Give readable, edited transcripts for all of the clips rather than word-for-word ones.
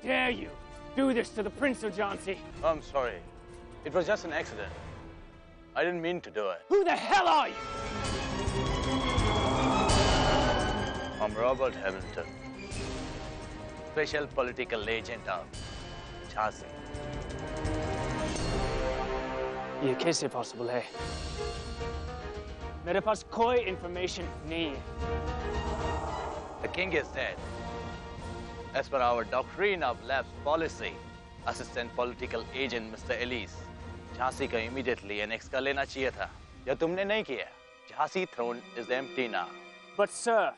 dare you do this to the Prince of Jhansi? I'm sorry. It was just an accident. I didn't mean to do it. Who the hell are you? I'm Robert Hamilton, special political agent of Jhansi. ये कैसे possible है? मेरे पास कोई information नहीं है. The king is dead. As per our doctrine of lapse policy, assistant political agent Mr. Ellis, Jhansi का immediately annex कर लेना चाहिए था. या तुमने नहीं किया. Jhansi throne is empty now. But sir,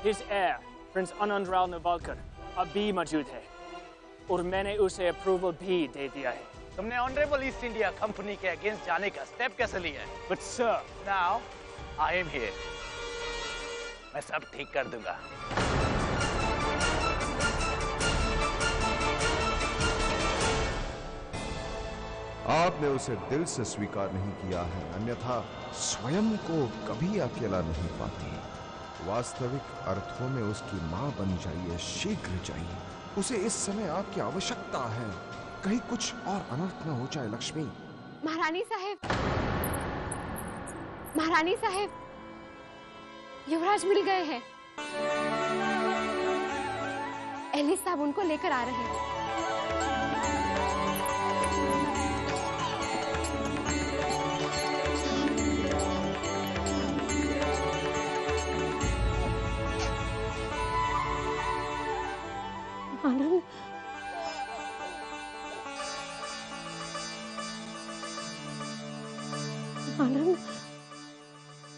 his heir, Prince Anand Rao Nevalkar, अभी मौजूद है. और मैंने उसे approval भी दे दिया है. तुमने Honorable East India Company के against जाने का step कैसे लिया है? But sir, now I am here. मैं सब ठीक कर दूंगा. आपने उसे दिल से स्वीकार नहीं किया है, अन्यथा स्वयं को कभी अकेला नहीं पाती. वास्तविक अर्थों में उसकी मां बन जाइए, शीघ्र जाइए. उसे इस समय आपकी आवश्यकता है. कहीं कुछ और अनर्थ न हो जाए. लक्ष्मी. महारानी साहब, महारानी साहब, युवराज मिल गए हैं. एलिस साहब उनको लेकर आ रहे हैं. आनंद, आनंद,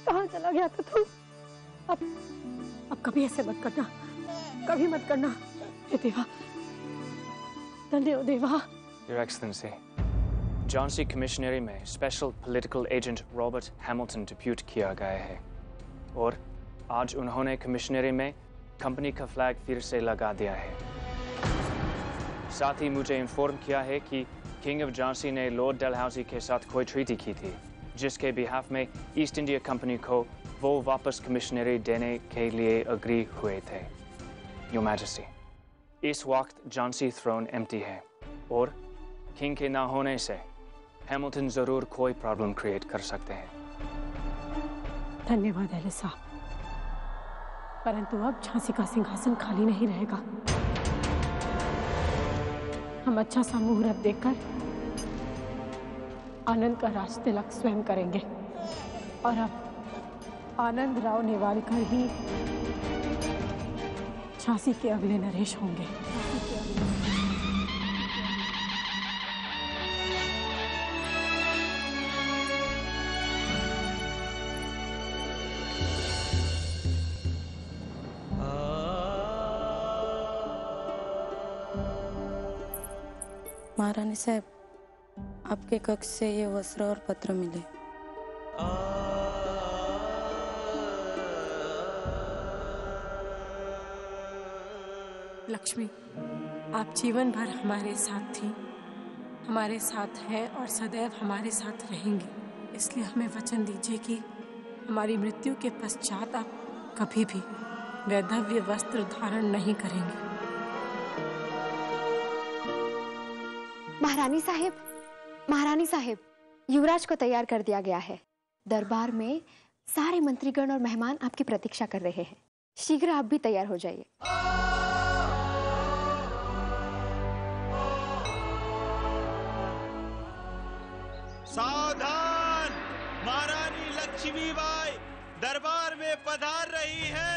कहाँ चला गया था तू? अब कभी ऐसे मत करना, कभी मत करना. हे देवा, धन्य हो देवा. Your Excellency, झांसी कमिश्नरी में special political agent Robert Hamilton depute किया गया है और आज उन्होंने कमिश्नरी में कंपनी का फ्लैग फिर से लगा दिया है. साथ ही मुझे इन्फॉर्म किया है कि किंग ऑफ झांसी ने लॉर्ड डलहौजी के साथ कोई ट्रीटी की थी जिसके बिहाफ में ईस्ट इंडिया कंपनी को वो वापस कमिश्नरी देने के लिए अग्री हुए थे. योर मैजेस्टी, इस वक्त झांसी थ्रोन एम्प्टी है और किंग के ना होने से हैमिल्टन जरूर कोई प्रॉब्लम क्रिएट कर सकते हैं. धन्यवाद एलिस साहब, परंतु अब झांसी का सिंहासन खाली नहीं रहेगा. हम अच्छा सा मुहूर्त देखकर आनंद का राज तिलक स्वयं करेंगे और अब आनंद राव नेवालकर ही झांसी के अगले नरेश होंगे. महारानी साहब, आपके कक्ष से ये वस्त्र और पत्र मिले. लक्ष्मी, आप जीवन भर हमारे साथ थी, हमारे साथ हैं और सदैव हमारे साथ रहेंगी. इसलिए हमें वचन दीजिए कि हमारी मृत्यु के पश्चात आप कभी भी वैधव्य वस्त्र धारण नहीं करेंगे. महारानी साहेब, महारानी साहेब, युवराज को तैयार कर दिया गया है. दरबार में सारे मंत्रीगण और मेहमान आपकी प्रतीक्षा कर रहे हैं. शीघ्र आप भी तैयार हो जाइए. सावधान, महारानी लक्ष्मीबाई दरबार में पधार रही है.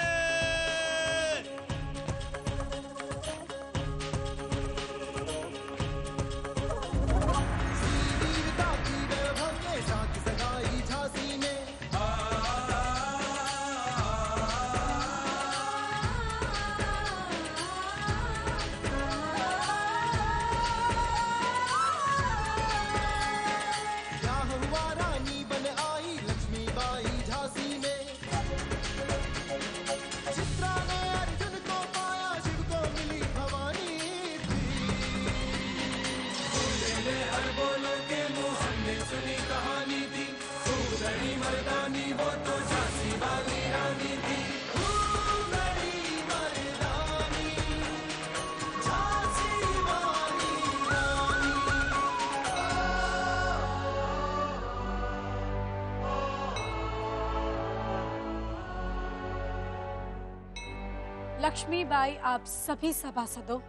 लक्ष्मीबाई आप सभी सभासदों,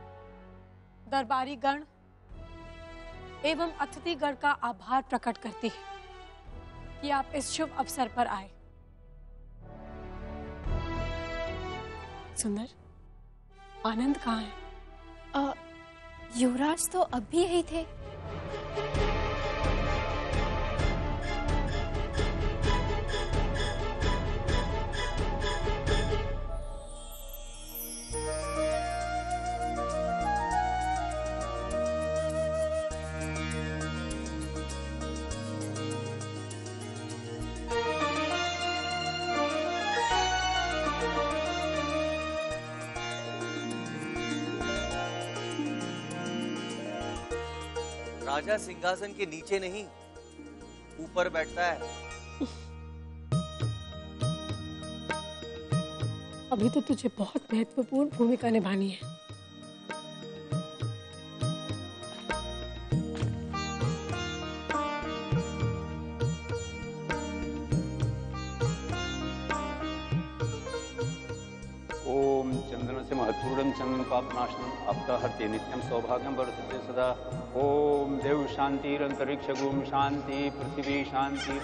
दरबारी गण एवं अतिथिगण का आभार प्रकट करती है कि आप इस शुभ अवसर पर आए। सुंदर, आनंद कहाँ है? युवराज तो अभी यही थे। राजा सिंहासन के नीचे नहीं, ऊपर बैठता है। अभी तो तुझे बहुत महत्वपूर्ण भूमिका निभानी है। ओम चंदन से महत्पूर्ण चंदन पापनाशनम अपहर्ते नित्यम सौभाग्यम वर्धते सदा। ओम देव शांति अंतरिक्ष गुम शांति पृथ्वी शांति।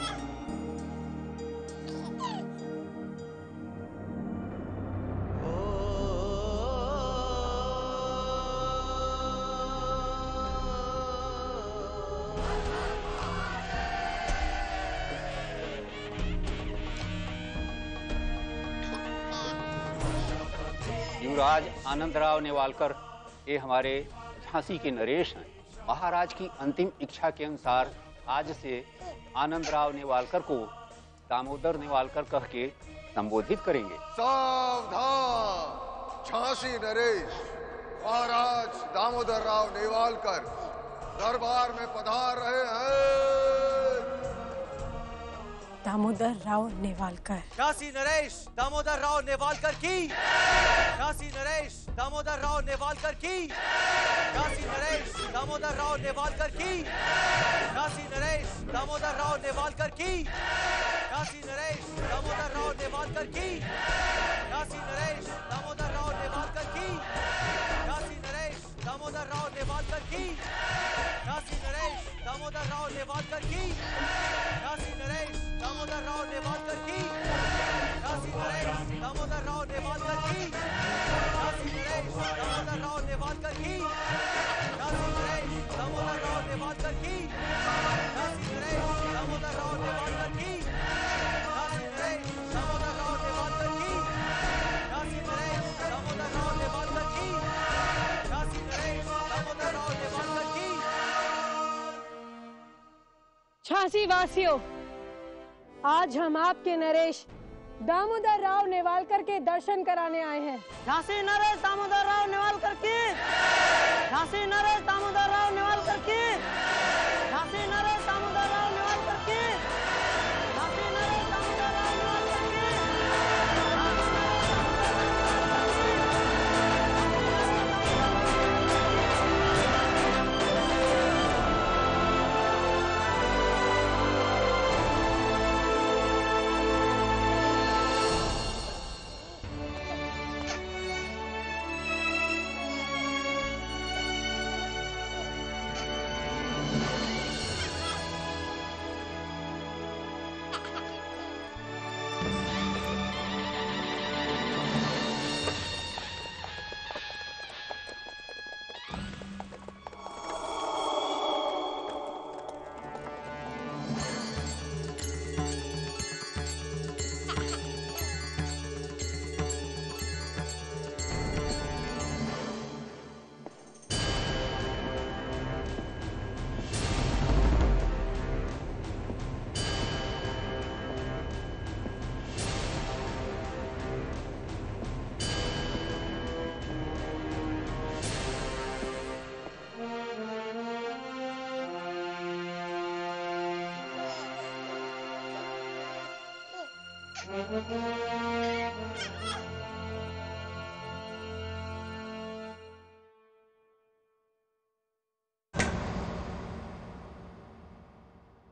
युवराज आनंदराव नेवालकर ये हमारे झांसी के नरेश हैं। महाराज की अंतिम इच्छा के अनुसार आज से आनंदराव नेवालकर को दामोदर नेवालकर कह के संबोधित करेंगे। सावधान! झांसी नरेश महाराज दामोदर राव नेवालकर दरबार में पधार रहे हैं। दामोदर राव नेवालकर। झांसी नरेश दामोदर राव नेवालकर की। झांसी नरेश दामोदर राव नेवालकर की। झांसी नरेश दामोदर राव नेवालकर की। झांसी नरेश दामोदर राव नेवालकर की। झांसी नरेश दामोदर राव नेवालकर की। झांसी नरेश दामोदर राव नेवालकर की। झांसी नरेश दामोदर राव नेवालकर की। झांसी नरेश दामोदर राव नेवालकर की। झांसी नरेश दामोदर राव नेवालकर की। झांसी नरेश दामोदर राव नेवालकर की। झांसी नरेश दामोदर राव नेवालकर की। झांसी नरेश दामोदर राव नेवालकर की। झांसी नरेश दामोदर राव नेवालकर की। झांसी नरेश दामोदर राव नेवालकर की। झांसी नरेश दामोदर राव नेवालकर की। झांसी नरेश दामोदर राव नेवालकर की। झांसी वासियों, आज हम आपके नरेश दामोदर राव नेवालकर के दर्शन कराने आए हैं। झांसी नरेश दामोदर राव नेवालकर की। झांसी नरेश दामोदर राव नेवालकर की। झांसी नरेश दामोदर राव नेवालकर की। झांसी नरेश दामोदर राव नेवालकर की।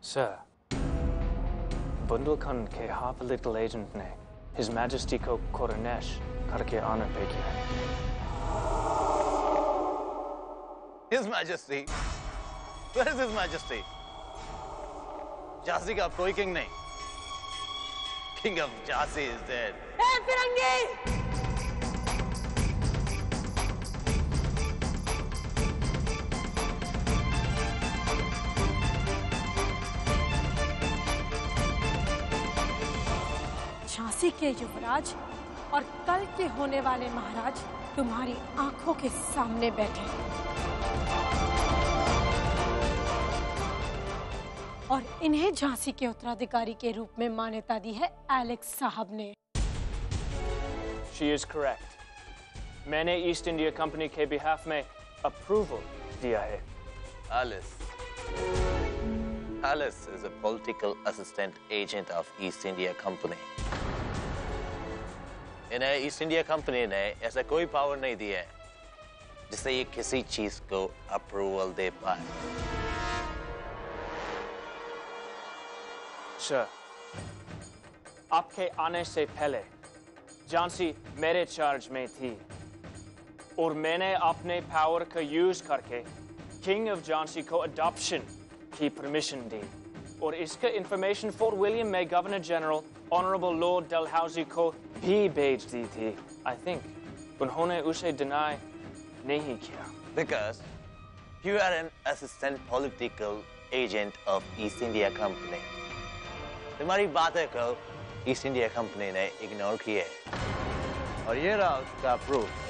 Sir, बुंदेलखंड के हाफ लिटिल एजेंट ने His Majesty को कोरोनेश करके आना भेजा है। His Majesty? Where is His Majesty? Jhansi का अब कोई किंग नहीं। King of Jhansi is dead. ए फिरंगी! झांसी के युवराज और कल के होने वाले महाराज तुम्हारी आंखों के सामने बैठे और इन्हें झांसी के उत्तराधिकारी के रूप में मान्यता दी है एलेक्स साहब ने। She is correct. मैंने ईस्ट इंडिया कंपनी के बिहाफ में अप्रूवल दिया है। Alice is a political assistant agent of East India Company. इन्हें ईस्ट इंडिया कंपनी ने ऐसा कोई पावर नहीं दिया है जिससे ये किसी चीज को अप्रूवल दे पाए। सर, आपके आने से पहले झांसी मेरे चार्ज में थी और मैंने अपने पावर का यूज करके किंग ऑफ झांसी को अडॉप्शन की परमिशन दी और इसका इंफॉर्मेशन फोर्ट विलियम में governor general honourable Lord Dalhousie को भी भेज दी थी। I think उन्होंने उसे डिनाई नहीं किया। Because you are an assistant political agent of East India Company. तुम्हारी बातें को ईस्ट इंडिया कंपनी ने इग्नोर किया है और ये रहा उसका प्रूफ।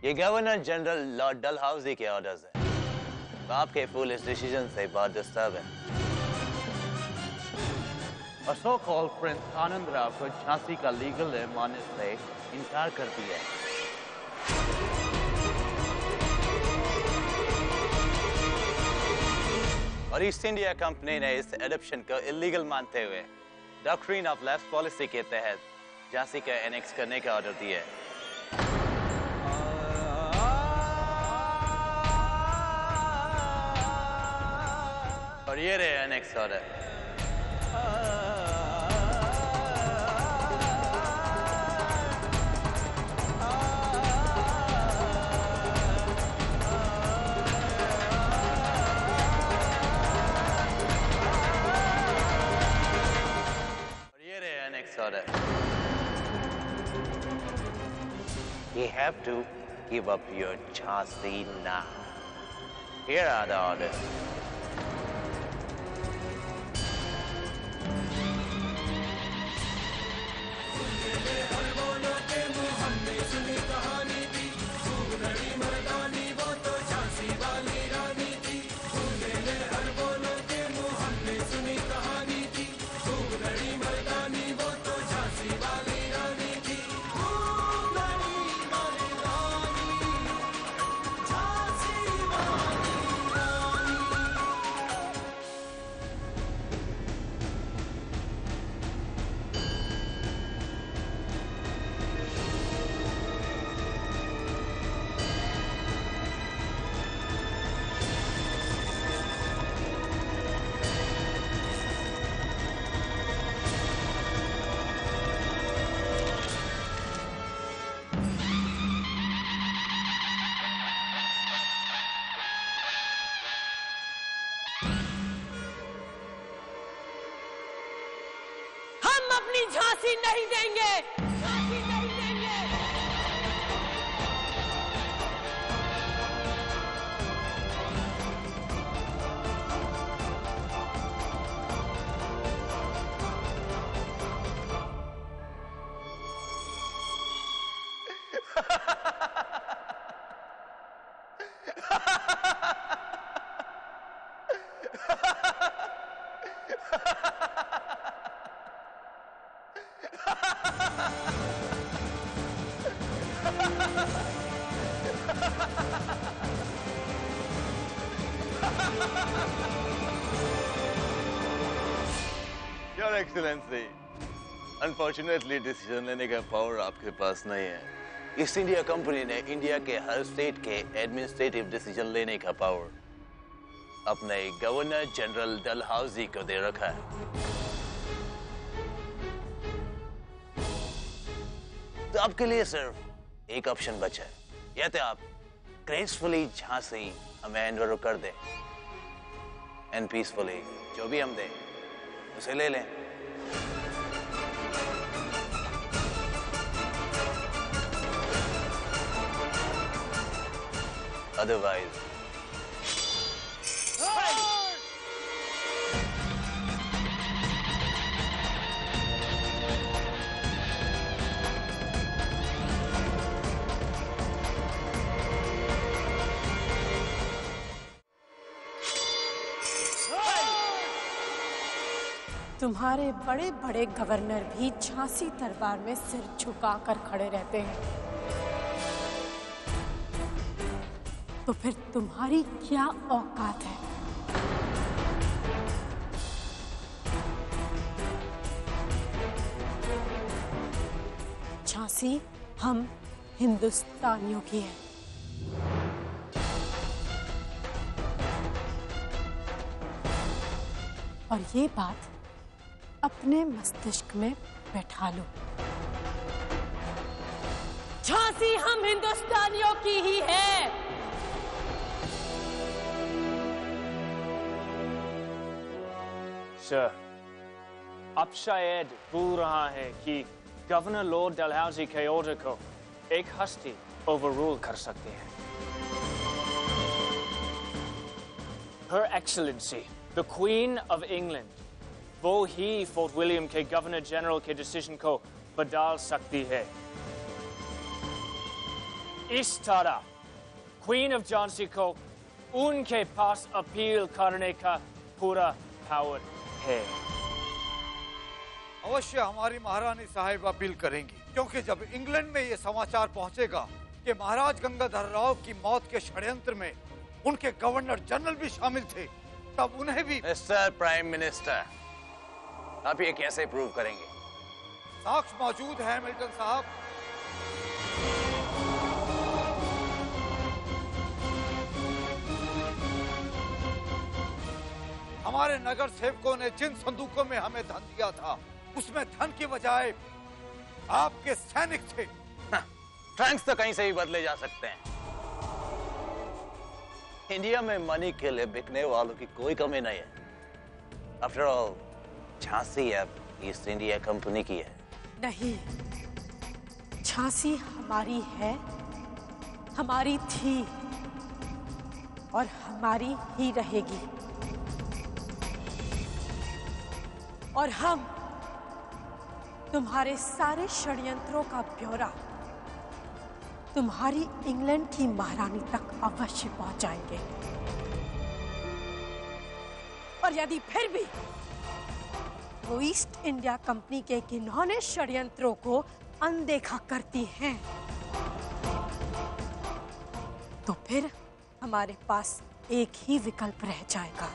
ये गवर्नर जनरल लॉर्ड डलहाउसी के ऑर्डर्स है। आपके फूलिश डिसीजन से बहुत डिस्टर्ब है और सो कॉल्ड प्रिंस आनंद राव को झांसी का लीगल मानने से इनकार कर दिया है। और ईस्ट इंडिया कंपनी ने इस एडॉप्शन को इलीगल मानते हुए डॉक्ट्रिन ऑफ लेफ्ट पॉलिसी के तहत झांसी का एनेक्स करने का ऑर्डर दिया है। और ये रहे annex order. You have to give up your Jhansi now. Here are the orders. Jhansi नहीं देंगे, झांसी नहीं देंगे। Your Excellency, अनफॉर्चुनेटली डिसीजन लेने का पावर आपके पास नहीं है। ईस्ट इंडिया कंपनी ने इंडिया के हर स्टेट के एडमिनिस्ट्रेटिव डिसीजन लेने का पावर अपने गवर्नर जनरल डलहौजी को दे रखा है। तो आपके लिए सिर्फ एक ऑप्शन बचा है, या तो आप ग्रेसफुली झांसी हमें हैंडओवर कर दें एंड पीसफुली जो भी हम दें उसे ले लें। Otherwise, तुम्हारे बड़े बड़े गवर्नर भी झांसी दरबार में सिर झुकाकर खड़े रहते हैं, तो फिर तुम्हारी क्या औकात है? झांसी हम हिंदुस्तानियों की है। और ये बात अपने मस्तिष्क में बैठा लो। झांसी हम हिंदुस्तानियों की ही है। सर, अब शायद भूल रहा है कि गवर्नर लॉर्ड डलहौजी के ऑर्डर को एक हस्ती ओवररूल कर सकती है। Her Excellency, the Queen of England, वो ही फोर्ट विलियम के गवर्नर जनरल के डिसीजन को बदल सकती है। इस तरह क्वीन ऑफ झांसी को उनके पास अपील करने का पूरा पावर है। अवश्य हमारी महारानी साहिब अपील करेंगी, क्योंकि जब इंग्लैंड में ये समाचार पहुंचेगा कि महाराज गंगाधर राव की मौत के षड्यंत्र में उनके गवर्नर जनरल भी शामिल थे, तब उन्हें भी। मिस्टर प्राइम मिनिस्टर, आप ये कैसे प्रूव करेंगे? साक्ष्य मौजूद है मिल्टन साहब। हमारे नगर सेवकों ने जिन संदूकों में हमें धन दिया था, उसमें धन की बजाय आपके सैनिक थे। ट्रंक्स तो कहीं से भी बदले जा सकते हैं। इंडिया में मनी के लिए बिकने वालों की कोई कमी नहीं है। आफ्टर ऑल, झांसी अब ईस्ट इंडिया कंपनी की है। नहीं, झांसी हमारी है, हमारी थी और हमारी ही रहेगी। और हम तुम्हारे सारे षड्यंत्रों का ब्यौरा तुम्हारी इंग्लैंड की महारानी तक अवश्य पहुंचाएंगे। और यदि फिर भी वो ईस्ट इंडिया कंपनी के किन्होंने षड्यंत्रों को अनदेखा करती हैं, तो फिर हमारे पास एक ही विकल्प रह जाएगा।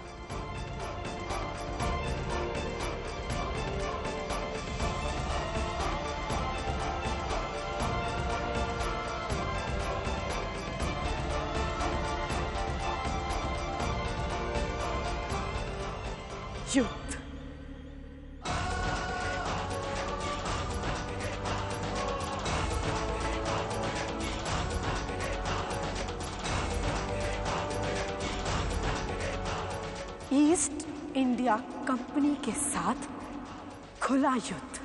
युद्ध। ईस्ट इंडिया कंपनी के साथ खुला युद्ध।